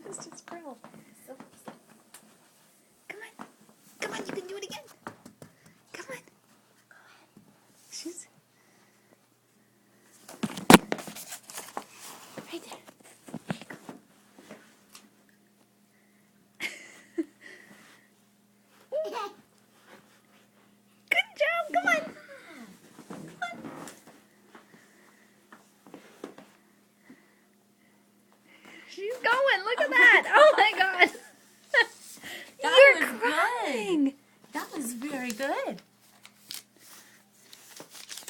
It's just squirrel. Come on. Come on, you can do it again. Come on. She's right there. There you go. Good job. Come on. Come on. She's going. Look at that. Oh my God. That You're was crying. good. That was very good.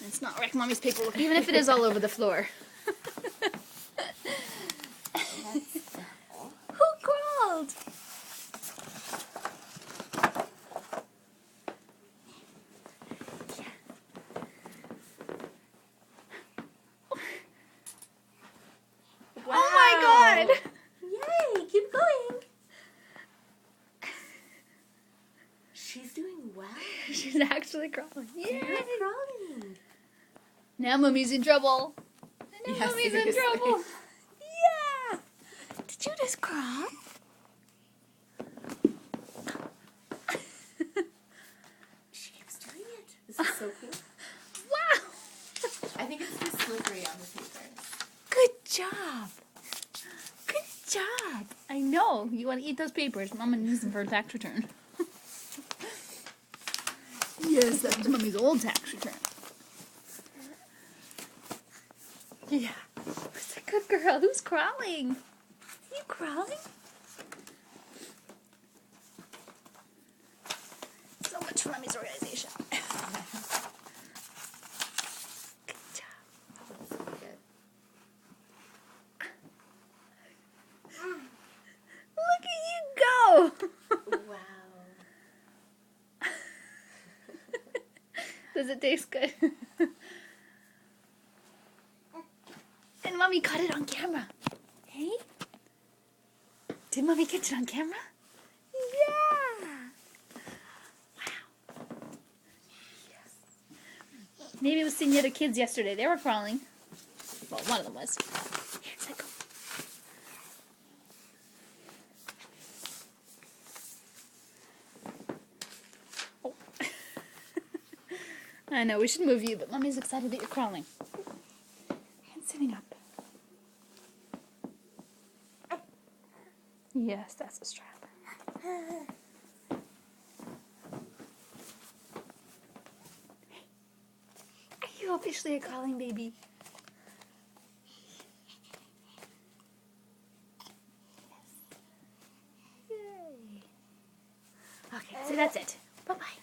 It's not wreck Mommy's paperwork, even if it is all over the floor. Who crawled? Wow. Oh my God! Yay, keep going. She's doing well. She's actually crawling. You're Yay! crawling. Now Mommy's in trouble. Now Yeah, Mommy's in seriously. trouble. Yeah! Did you just crawl? She keeps doing it. This is so cool. Wow! I think it's too slippery on the papers. Good job. Good job. I know. You want to eat those papers. Mama needs them for a tax return. Yes, that was Mommy's old tax return. Yeah. Who's a good girl? Who's crawling? Are you crawling? So much for Mommy's organization. Good job. That's so good. Look at you go! Wow. Does it taste good? And Mommy caught it on camera. Hey? Did Mommy catch it on camera? Yeah! Wow. Yes. Maybe it was seeing the other kids yesterday. They were crawling. Well, one of them was. Here's that go. Oh. I know, we should move you, but Mommy's excited that you're crawling. And sitting up. Yes, that's a strap. Are you officially a crawling baby? Yes. Yay. Okay, so that's it. Bye-bye.